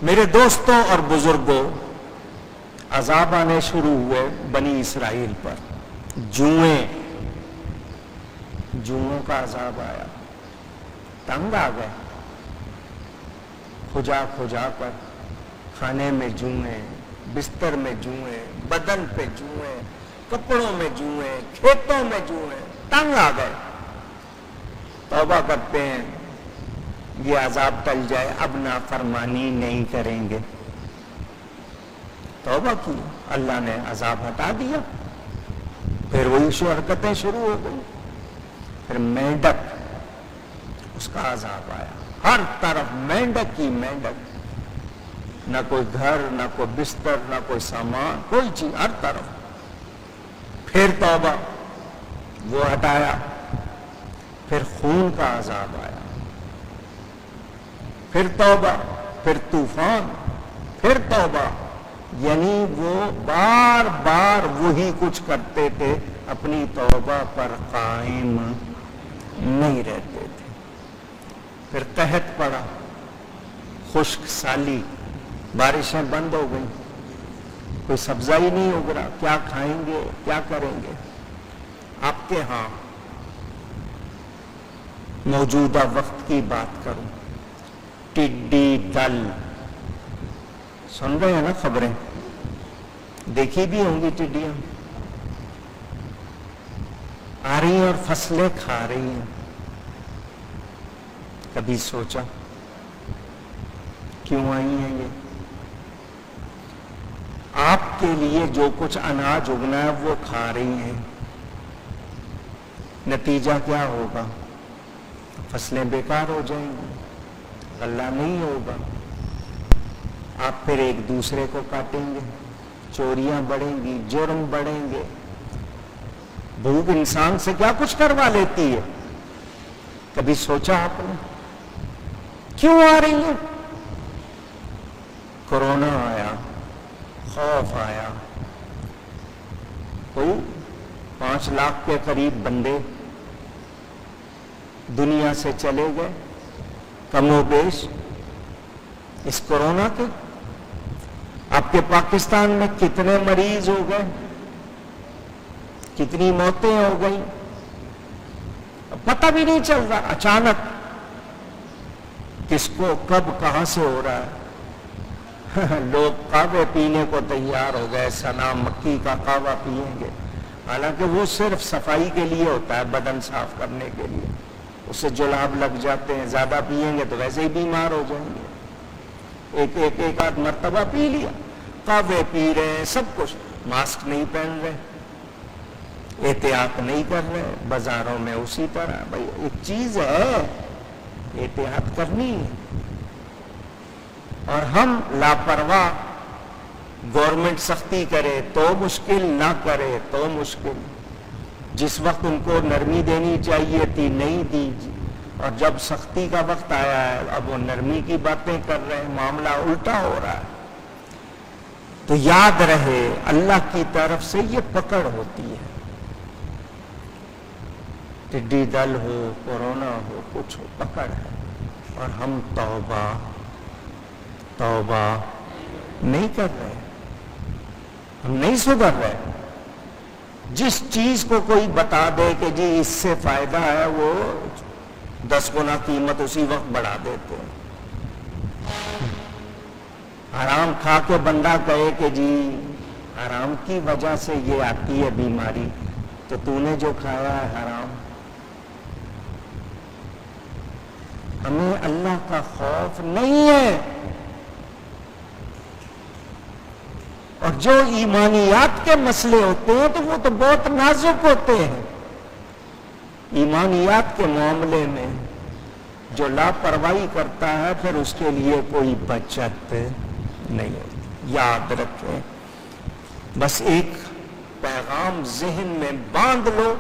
میرے دوستوں اور بزرگوں، عذاب آنے شروع ہوئے بنی اسرائیل پر، جوؤں کا عذاب آیا، تنگ آ گئے، کھجا کر کھانے میں جوئیں، بستر میں جوئیں، بدن پہ جوئیں، کپڑوں میں جوئیں، کھیتوں میں جوئیں، تنگ آ گئے۔ توبہ کرتے ہیں یہ عذاب ٹل جائے، اب نافرمانی نہیں کریں گے۔ توبہ کی، اللہ نے عذاب ہٹا دیا، پھر وہی حرکتیں شروع ہو گئی۔ پھر مینڈک، اس کا عذاب آیا، ہر طرف مینڈک ہی مینڈک، نہ کوئی گھر، نہ کوئی بستر، نہ کوئی سامان، کوئی چیز، ہر طرف۔ پھر توبہ، وہ ہٹایا، پھر خون کا عذاب آیا، پھر توبہ، پھر طوفان، پھر توبہ، یعنی وہ بار بار وہی کچھ کرتے تھے، اپنی توبہ پر قائم نہیں رہتے تھے۔ پھر قحط پڑا، خشک سالی، بارشیں بند ہو گئیں، کوئی سبزہ ہی نہیں اگ رہا، کیا کھائیں گے، کیا کریں گے؟ آپ کے ہاں موجودہ وقت کی بات کروں، ٹڈی دل، سن رہے ہیں نا خبریں، دیکھی بھی ہوں گی، ٹڈیاں آ رہی ہیں اور فصلیں کھا رہی ہیں۔ کبھی سوچا کیوں آئی ہیں یہ؟ آپ کے لیے جو کچھ اناج اگنا ہے وہ کھا رہی ہیں، نتیجہ کیا ہوگا؟ فصلیں بیکار ہو جائیں گی، غلہ نہیں ہوگا، آپ پھر ایک دوسرے کو کاٹیں گے، چوریاں بڑھیں گی، جرم بڑھیں گے۔ بھوک انسان سے کیا کچھ کروا لیتی ہے؟ کبھی سوچا آپ نے کیوں آ رہی ہے؟ کورونا آیا، خوف آیا، کوئی 5 لاکھ کے قریب بندے دنیا سے چلے گئے، کم و بیش اس کورونا کے۔ آپ کے پاکستان میں کتنے مریض ہو گئے، کتنی موتیں ہو گئیں، پتہ بھی نہیں چل رہا، اچانک کس کو کب کہاں سے ہو رہا ہے۔ لوگ قہوے پینے کو تیار ہو گئے، سنا مکی کا قہوہ پیئیں گے، حالانکہ وہ صرف صفائی کے لیے ہوتا ہے، بدن صاف کرنے کے لیے، اس سے جلاب لگ جاتے ہیں، زیادہ پیئیں گے تو ویسے ہی بیمار ہو جائیں گے۔ ایک آدھ مرتبہ پی لیا، قہوے پی رہے ہیں، سب کچھ، ماسک نہیں پہن رہے، احتیاط نہیں کر رہے، بازاروں میں اسی طرح۔ بھائی ایک چیز ہے، احتیاط کرنی ہے، اور ہم لاپرواہ، گورنمنٹ سختی کرے تو مشکل، نہ کرے تو مشکل۔ جس وقت ان کو نرمی دینی چاہیے تھی نہیں دی، اور جب سختی کا وقت آیا ہے اب وہ نرمی کی باتیں کر رہے ہیں، معاملہ الٹا ہو رہا ہے۔ تو یاد رہے اللہ کی طرف سے یہ پکڑ ہوتی ہے، ٹڈی دل ہو، کورونا ہو، کچھ ہو، پکڑ ہے، اور ہم توبہ نہیں کر رہے، ہم نہیں سدھر رہے۔ جس چیز کو کوئی بتا دے کہ جی اس سے فائدہ ہے، وہ 10 گنا قیمت اسی وقت بڑھا دیتے ہیں۔ حرام کھا کے بندہ کہے کہ جی حرام کی وجہ سے یہ آتی ہے بیماری، تو تو نے جو کھایا ہے حرام۔ ہمیں اللہ کا خوف نہیں ہے، اور جو ایمانیات کے مسئلے ہوتے ہیں تو وہ تو بہت نازک ہوتے ہیں۔ ایمانیات کے معاملے میں جو لاپرواہی کرتا ہے پھر اس کے لیے کوئی بچت نہیں ہوتی۔ یاد رکھیں، بس ایک پیغام ذہن میں باندھ لو،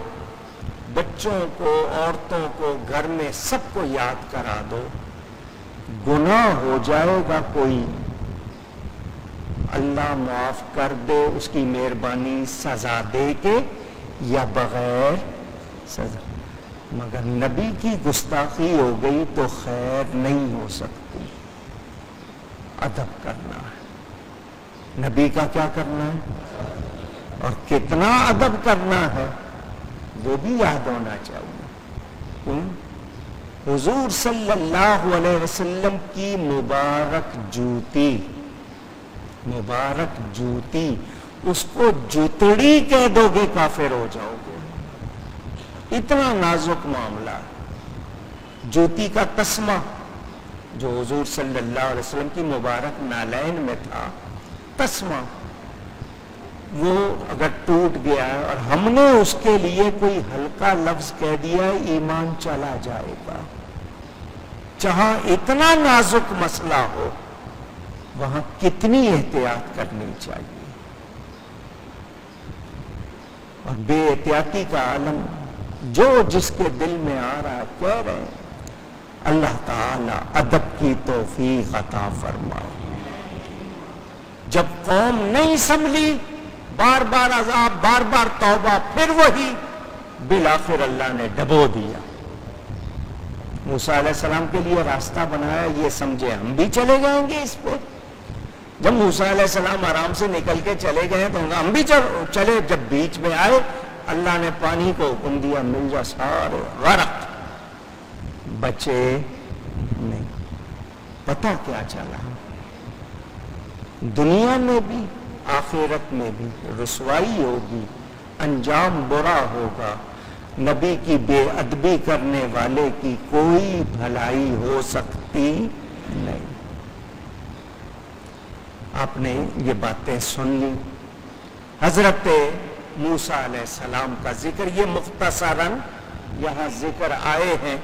بچوں کو، عورتوں کو، گھر میں سب کو یاد کرا دو، گناہ ہو جائے گا کوئی، اللہ معاف کر دے، اس کی مہربانی سزا دے کے یا بغیر سزا، مگر نبی کی گستاخی ہو گئی تو خیر نہیں ہو سکتی۔ ادب کرنا ہے، نبی کا کیا کرنا ہے اور کتنا ادب کرنا ہے وہ بھی یاد ہونا چاہیے۔ حضور صلی اللہ علیہ وسلم کی مبارک جوتی اس کو جوتڑی کہہ دو گے کافر ہو جاؤ گے، اتنا نازک معاملہ۔ جوتی کا تسمہ جو حضور صلی اللہ علیہ وسلم کی مبارک نالین میں تھا، تسمہ وہ اگر ٹوٹ گیا ہے اور ہم نے اس کے لیے کوئی ہلکا لفظ کہہ دیا ہے، ایمان چلا جائے گا۔ جہاں اتنا نازک مسئلہ ہو وہاں کتنی احتیاط کرنی چاہیے، اور بے احتیاطی کا عالم جو جس کے دل میں آ رہا ہے کہہ رہے ہیں۔ اللہ تعالی ادب کی توفیق عطا فرمائے۔ جب قوم نہیں سنبھلی، بار بار عذاب، بار بار توبہ، پھر وہی، بالآخر اللہ نے ڈبو دیا۔ موسیٰ علیہ السلام کے لیے راستہ بنایا، یہ سمجھے ہم بھی چلے جائیں گے اس پہ۔ جب موسیٰ علیہ السلام آرام سے نکل کے چلے گئے تو ہم بھی چلے۔ جب بیچ میں آئے اللہ نے پانی کو حکم دیا، مل جا، سارے غرق، بچے نہیں۔ پتہ کیا چلا؟ دنیا میں بھی آخرت میں بھی رسوائی ہوگی، انجام برا ہوگا۔ نبی کی بے ادبی کرنے والے کی کوئی بھلائی ہو سکتی نہیں۔ آپ نے یہ باتیں سن لی۔ حضرت موسیٰ علیہ السلام کا ذکر یہ مختصراً یہاں ذکر آئے ہیں،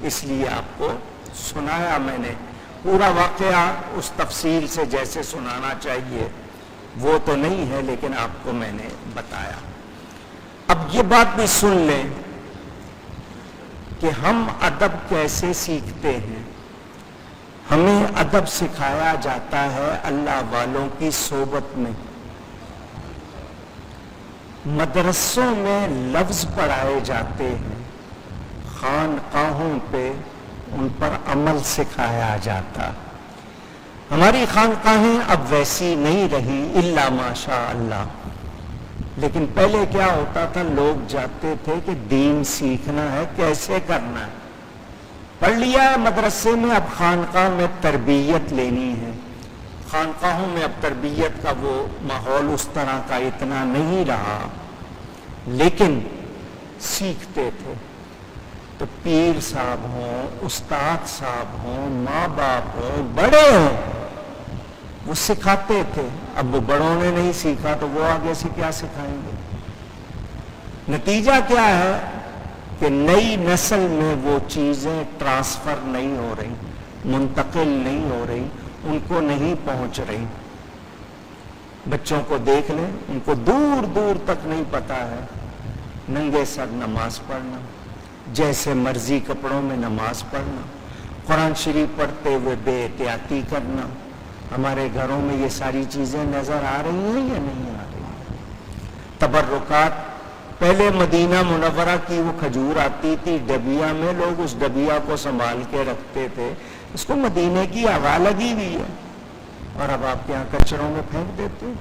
اس لیے آپ کو سنایا میں نے۔ پورا واقعہ اس تفصیل سے جیسے سنانا چاہیے وہ تو نہیں ہے، لیکن آپ کو میں نے بتایا۔ اب یہ بات بھی سن لیں کہ ہم ادب کیسے سیکھتے ہیں۔ ہمیں ادب سکھایا جاتا ہے اللہ والوں کی صحبت میں۔ مدرسوں میں لفظ پڑھائے جاتے ہیں، خانقاہوں پہ ان پر عمل سکھایا جاتا۔ ہماری خانقاہیں اب ویسی نہیں رہی الا ماشاء اللہ، لیکن پہلے کیا ہوتا تھا، لوگ جاتے تھے کہ دین سیکھنا ہے، کیسے کرنا ہے، پڑھ لیا ہے مدرسے میں، اب خانقاہ میں تربیت لینی ہے۔ خانقاہوں میں اب تربیت کا وہ ماحول اس طرح کا اتنا نہیں رہا، لیکن سیکھتے تھے۔ تو پیر صاحب ہوں، استاد صاحب ہوں، ماں باپ ہوں، بڑے ہوں، وہ سکھاتے تھے۔ اب وہ بڑوں نے نہیں سیکھا تو وہ آگے سے کیا سکھائیں گے؟ نتیجہ کیا ہے کہ نئی نسل میں وہ چیزیں ٹرانسفر نہیں ہو رہی، منتقل نہیں ہو رہی، ان کو نہیں پہنچ رہی۔ بچوں کو دیکھ لیں، ان کو دور دور تک نہیں پتا ہے ننگے سر نماز پڑھنا، جیسے مرضی کپڑوں میں نماز پڑھنا، قرآن شریف پڑھتے ہوئے بے احتیاطی کرنا۔ ہمارے گھروں میں یہ ساری چیزیں نظر آ رہی ہیں یا نہیں آ رہی ہیں؟ تبرکات، پہلے مدینہ منورہ کی وہ کھجور آتی تھی ڈبیا میں، لوگ اس ڈبیا کو سنبھال کے رکھتے تھے، اس کو مدینے کی ہوا لگی ہوئی ہے، اور اب آپ کے یہاں کچروں میں پھینک دیتے۔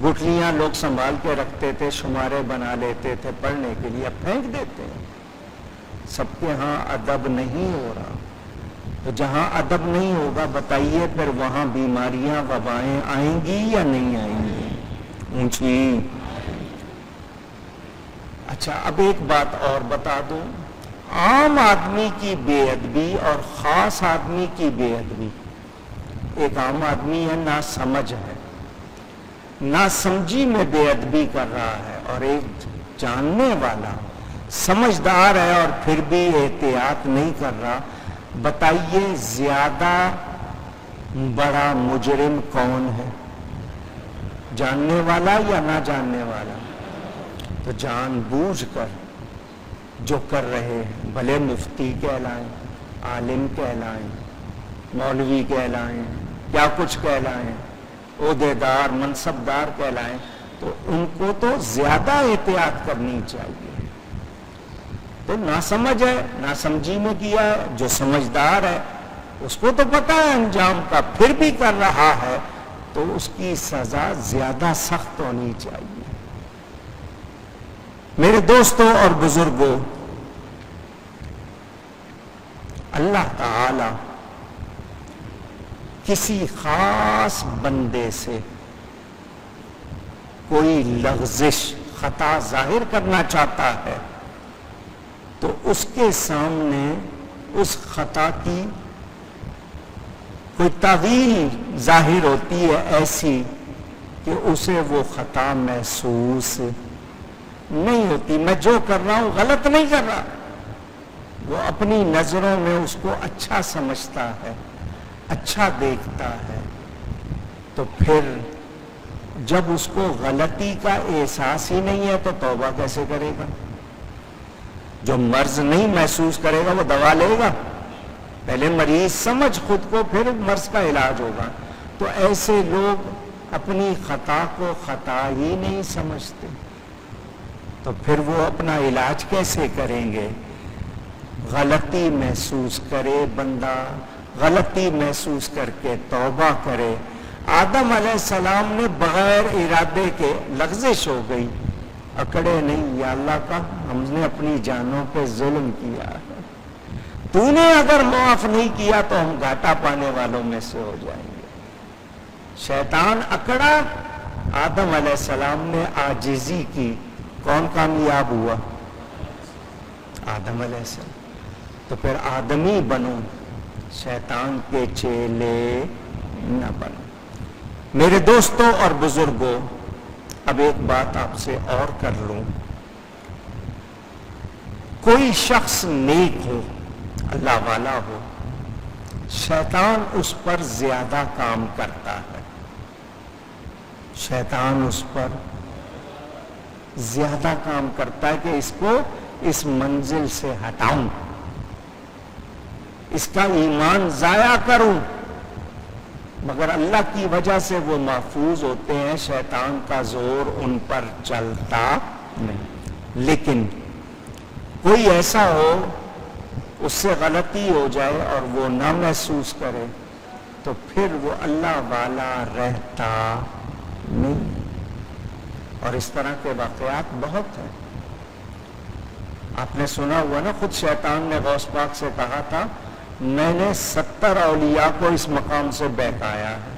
گٹھلیاں لوگ سنبھال کے رکھتے تھے، شمارے بنا لیتے تھے پڑھنے کے لیے، اب پھینک دیتے ہیں۔ سب کے ہاں ادب نہیں ہو رہا، تو جہاں ادب نہیں ہوگا بتائیے پھر وہاں بیماریاں وبائیں آئیں گی یا نہیں آئیں گی؟ اونچی۔ اچھا، اب ایک بات اور بتا دوں، عام آدمی کی بے ادبی اور خاص آدمی کی بے ادبی۔ ایک عام آدمی ہے، نا سمجھ ہے، نا سمجھی میں بے ادبی کر رہا ہے، اور ایک جاننے والا سمجھدار ہے اور پھر بھی احتیاط نہیں کر رہا۔ بتائیے زیادہ بڑا مجرم کون ہے، جاننے والا یا نہ جاننے والا؟ تو جان بوجھ کر جو کر رہے ہیں، بھلے مفتی کہلائیں، عالم کہلائیں، مولوی کہلائیں، کیا کچھ کہلائیں، عہدیدار منصبدار کہلائیں، تو ان کو تو زیادہ احتیاط کرنی چاہیے۔ تو ناسمجھ ہے، ناسمجھی میں کیا ہے، جو سمجھدار ہے اس کو تو پتہ ہے انجام کا، پھر بھی کر رہا ہے تو اس کی سزا زیادہ سخت ہونی چاہیے۔ میرے دوستوں اور بزرگوں، اللہ تعالی کسی خاص بندے سے کوئی لغزش، خطا ظاہر کرنا چاہتا ہے تو اس کے سامنے اس خطا کی کوئی تعویل ظاہر ہوتی ہے ایسی کہ اسے وہ خطا محسوس نہیں ہوتی۔ میں جو کر رہا ہوں غلط نہیں کر رہا، وہ اپنی نظروں میں اس کو اچھا سمجھتا ہے، اچھا دیکھتا ہے۔ تو پھر جب اس کو غلطی کا احساس ہی نہیں ہے تو توبہ کیسے کرے گا؟ جو مرض نہیں محسوس کرے گا وہ دوا لے گا؟ پہلے مریض سمجھ خود کو، پھر مرض کا علاج ہوگا۔ تو ایسے لوگ اپنی خطا کو خطا ہی نہیں سمجھتے، تو پھر وہ اپنا علاج کیسے کریں گے؟ غلطی محسوس کرے بندہ، غلطی محسوس کر کے توبہ کرے۔ آدم علیہ السلام نے بغیر ارادے کے لغزش ہو گئی، اکڑے نہیں، یا اللہ کا ہم نے اپنی جانوں پہ ظلم کیا ہے، تو نے اگر معاف نہیں کیا تو ہم گھاٹا پانے والوں میں سے ہو جائیں گے۔ شیطان اکڑا، آدم علیہ السلام نے عاجزی کی، کون کامیاب ہوا؟ آدم علیہ السلام۔ تو پھر آدمی بنو، شیطان کے چیلے نہ بنو۔ میرے دوستوں اور بزرگوں، اب ایک بات آپ سے اور کر لوں۔ کوئی شخص نیک ہو، اللہ والا ہو، شیطان اس پر زیادہ کام کرتا ہے، شیطان اس پر زیادہ کام کرتا ہے کہ اس کو اس منزل سے ہٹاؤں، اس کا ایمان ضائع کروں، مگر اللہ کی وجہ سے وہ محفوظ ہوتے ہیں، شیطان کا زور ان پر چلتا نہیں۔ لیکن کوئی ایسا ہو اس سے غلطی ہو جائے اور وہ نہ محسوس کرے تو پھر وہ اللہ والا رہتا نہیں۔ اور اس طرح کے واقعات بہت ہیں۔ آپ نے سنا ہوا نا، خود شیطان نے غوث پاک سے کہا تھا میں نے 70 اولیاء کو اس مقام سے بہکایا ہے،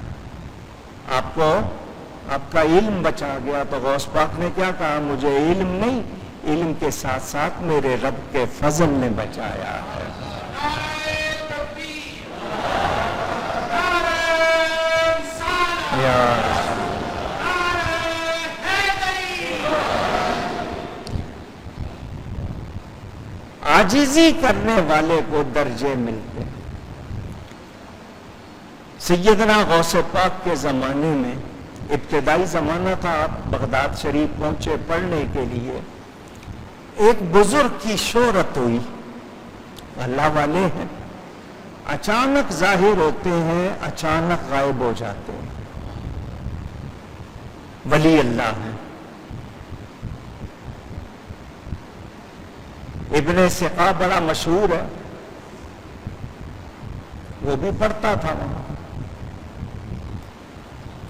آپ کا علم بچا گیا۔ تو غوث پاک نے کیا کہا؟ مجھے علم نہیں، علم کے ساتھ ساتھ میرے رب کے فضل نے بچایا ہے۔ عاجزی کرنے والے کو درجے ملتے ہیں۔ سیدنا غوث پاک کے زمانے میں، ابتدائی زمانہ تھا، آپ بغداد شریف پہنچے پڑھنے کے لیے، ایک بزرگ کی شہرت ہوئی، اللہ والے ہیں، اچانک ظاہر ہوتے ہیں، اچانک غائب ہو جاتے ہیں، ولی اللہ ہیں۔ ابن سقا بڑا مشہور ہے، وہ بھی پڑھتا تھا وہاں۔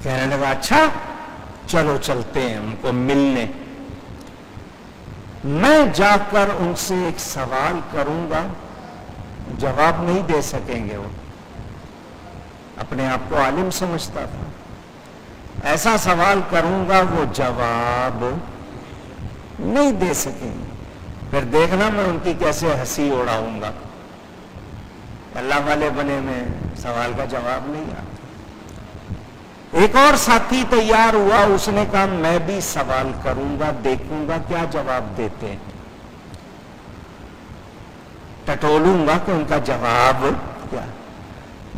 کہنے لگا اچھا چلو چلتے ہیں ان کو ملنے، میں جا کر ان سے ایک سوال کروں گا، جواب نہیں دے سکیں گے، وہ اپنے آپ کو عالم سمجھتا تھا، ایسا سوال کروں گا وہ جواب نہیں دے سکیں گے، پھر دیکھنا میں ان کی کیسے ہنسی اڑاؤں گا۔ اللہ والے بنے میں سوال کا جواب نہیں آتا۔ ایک اور ساتھی تیار ہوا، اس نے کہا میں بھی سوال کروں گا، دیکھوں گا کیا جواب دیتے ہیں، ٹٹولوں گا کہ ان کا جواب کیا۔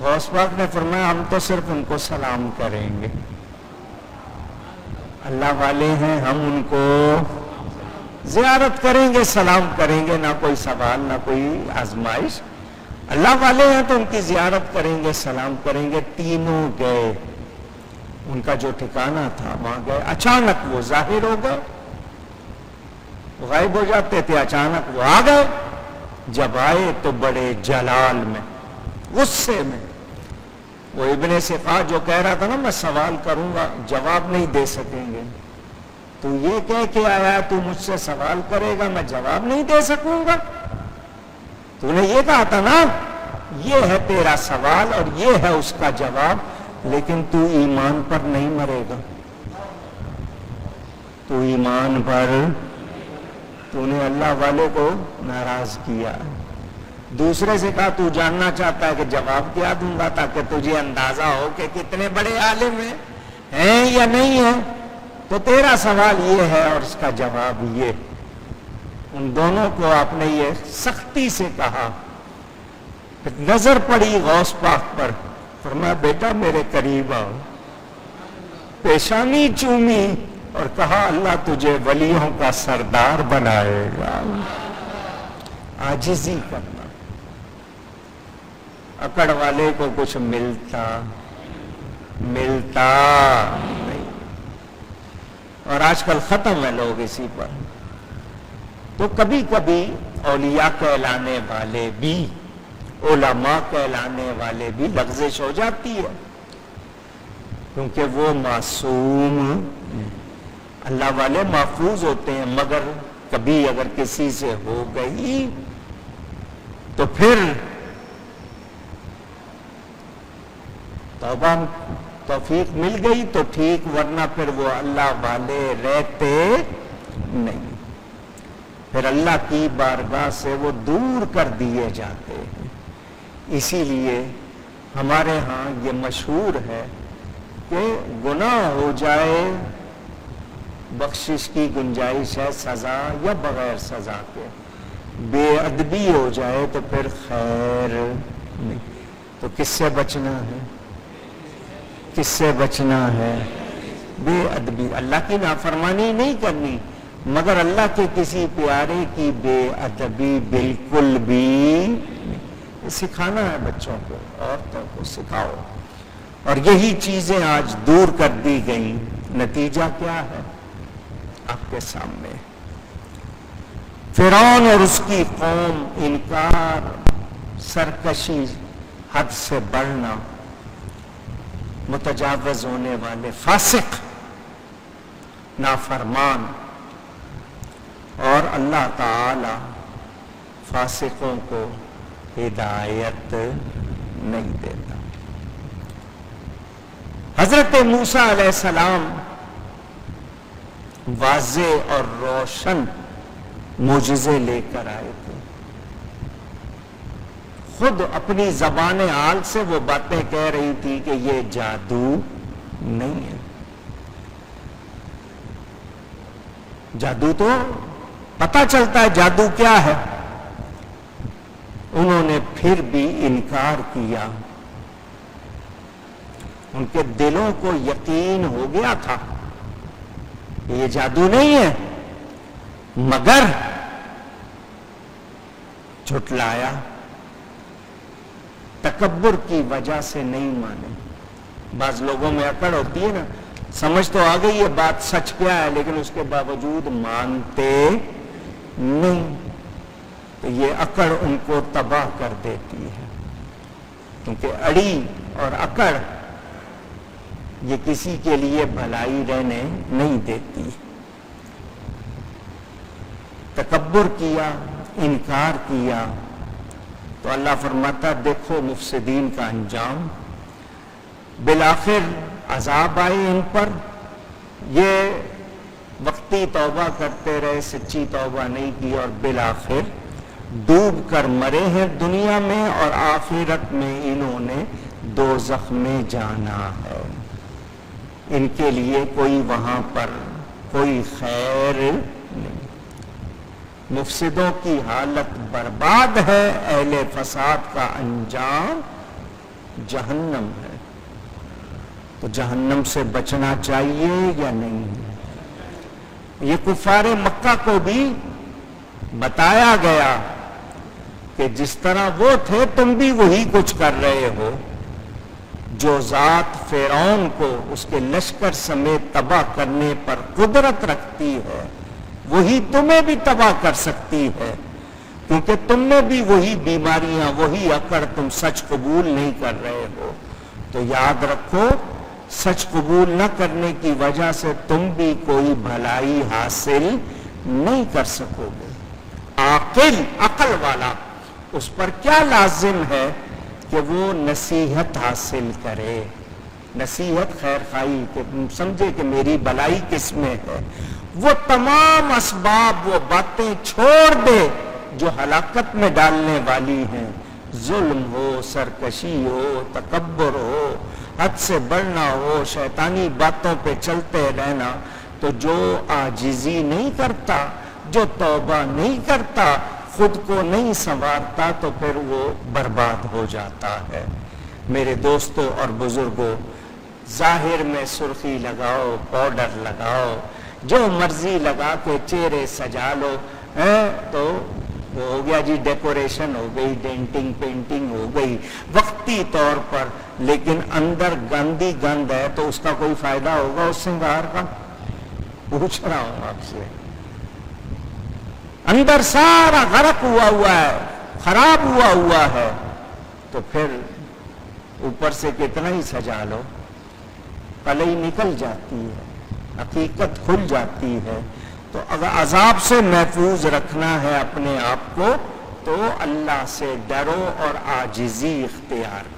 غوث پاک نے فرمایا ہم تو صرف ان کو سلام کریں گے، اللہ والے ہیں، ہم ان کو زیارت کریں گے، سلام کریں گے، نہ کوئی سوال نہ کوئی آزمائش، اللہ والے ہیں تو ان کی زیارت کریں گے، سلام کریں گے۔ تینوں گئے، ان کا جو ٹھکانہ تھا وہاں گئے، اچانک وہ ظاہر ہو گئے، غائب ہو جاتے تھے، اچانک وہ آ گئے، جب آئے تو بڑے جلال میں، غصے میں. وہ ابن سقا جو کہہ رہا تھا نا میں سوال کروں گا جواب نہیں دے سکیں گے، تو یہ کہہ کے آیا تو مجھ سے سوال کرے گا میں جواب نہیں دے سکوں گا؟ تو نے یہ کہا تھا نا یہ ہے تیرا سوال اور یہ ہے اس کا جواب، لیکن تو ایمان پر نہیں مرے گا. تو ایمان پر تو نے اللہ والے کو ناراض کیا. دوسرے سے کہا تو جاننا چاہتا ہے کہ جواب کیا دوں گا تاکہ تجھے اندازہ ہو کہ کتنے بڑے عالم ہیں یا نہیں ہیں، تو تیرا سوال یہ ہے اور اس کا جواب یہ. ان دونوں کو آپ نے یہ سختی سے کہا. نظر پڑی غوث پاک پر، فرمایا بیٹا میرے قریب آؤ. پیشانی چومی اور کہا اللہ تجھے ولیوں کا سردار بنائے گا. عاجزی کرنا. اکڑ والے کو کچھ ملتا نہیں، اور آج کل ختم ہے لوگ اسی پر. تو کبھی کبھی اولیاء کہلانے والے بھی، علماء کہلانے والے بھی لغزش ہو جاتی ہے، کیونکہ وہ معصوم اللہ والے محفوظ ہوتے ہیں. مگر کبھی اگر کسی سے ہو گئی تو پھر توبہ توفیق مل گئی تو ٹھیک، ورنہ پھر وہ اللہ والے رہتے نہیں. پھر اللہ کی بارگاہ سے وہ دور کر دیے جاتے ہیں. اسی لیے ہمارے ہاں یہ مشہور ہے کہ گناہ ہو جائے بخشش کی گنجائش ہے سزا یا بغیر سزا کے، بے ادبی ہو جائے تو پھر خیر نہیں. تو کس سے بچنا ہے؟ کس سے بچنا ہے؟ بے ادبی. اللہ کی نافرمانی نہیں کرنی، مگر اللہ کے کسی پیارے کی بے ادبی بالکل بھی نہیں. سکھانا ہے بچوں کو، عورتوں کو سکھاؤ. اور یہی چیزیں آج دور کر دی گئیں. نتیجہ کیا ہے آپ کے سامنے؟ فرعون اور اس کی قوم، انکار، سرکشی، حد سے بڑھنا، متجاوز ہونے والے، فاسق، نافرمان. اور اللہ تعالی فاسقوں کو ہدایت نہیں دیتا. حضرت موسیٰ علیہ السلام واضح اور روشن معجزے لے کر آئے تھے. خود اپنی زبان حال سے وہ باتیں کہہ رہی تھی کہ یہ جادو نہیں ہے. جادو تو پتہ چلتا ہے جادو کیا ہے. انہوں نے پھر بھی انکار کیا. ان کے دلوں کو یقین ہو گیا تھا کہ یہ جادو نہیں ہے، مگر جھٹلایا. تکبر کی وجہ سے نہیں مانے. بعض لوگوں میں اکڑ ہوتی ہے نا، سمجھ تو آ گئی یہ بات سچ کیا ہے لیکن اس کے باوجود مانتے نہیں. تو یہ اکڑ ان کو تباہ کر دیتی ہے، کیونکہ اڑی اور اکڑ یہ کسی کے لیے بھلائی رہنے نہیں دیتی. تکبر کیا، انکار کیا، تو اللہ فرماتا دیکھو مفسدین کا انجام. بالآخر عذاب آئے ان پر. یہ وقتی توبہ کرتے رہے، سچی توبہ نہیں کی، اور بالآخر ڈوب کر مرے ہیں دنیا میں، اور آخرت میں انہوں نے دوزخ میں جانا ہے. ان کے لیے کوئی وہاں پر کوئی خیر نہیں. مفسدوں کی حالت برباد ہے، اہل فساد کا انجام جہنم ہے. تو جہنم سے بچنا چاہیے یا نہیں؟ یہ کفار مکہ کو بھی بتایا گیا کہ جس طرح وہ تھے تم بھی وہی کچھ کر رہے ہو. جو ذات فرعون کو اس کے لشکر سمیت تباہ کرنے پر قدرت رکھتی ہے وہی تمہیں بھی تباہ کر سکتی ہے. کیونکہ تم میں بھی وہی بیماریاں، وہی اکڑ، تم سچ قبول نہیں کر رہے ہو۔ تو یاد رکھو، سچ قبول نہ کرنے کی وجہ سے تم بھی کوئی بھلائی حاصل نہیں کر سکو گے۔ عاقل، عقل والا، اس پر کیا لازم ہے کہ وہ نصیحت حاصل کرے، نصیحت، خیر خواہی، کہ سمجھے کہ میری بھلائی کس میں ہے، وہ تمام اسباب، وہ باتیں چھوڑ دے جو ہلاکت میں ڈالنے والی ہیں، ظلم ہو، سرکشی ہو، تکبر ہو، حد سے بڑھنا ہو، شیطانی باتوں پہ چلتے رہنا۔ تو جو عاجزی نہیں کرتا، جو توبہ نہیں کرتا، خود کو نہیں سنوارتا، تو پھر وہ برباد ہو جاتا ہے۔ میرے دوستوں اور بزرگوں، ظاہر میں سرخی لگاؤ، پاؤڈر لگاؤ، جو مرضی لگا کے چہرے سجا لو، تو وہ ہو گیا جی، ڈیکوریشن ہو گئی، ڈینٹنگ پینٹنگ ہو گئی وقتی طور پر، لیکن اندر گندی گند ہے تو اس کا کوئی فائدہ ہوگا اس سنگار کا؟ پوچھ رہا ہوں آپ سے۔ اندر سارا غرق ہوا ہے، خراب ہوا ہے، تو پھر اوپر سے کتنا ہی سجا لو، کلئی نکل جاتی ہے، حقیقت کھل جاتی ہے۔ تو اگر عذاب سے محفوظ رکھنا ہے اپنے آپ کو، تو اللہ سے ڈرو اور عاجزی اختیار کرو۔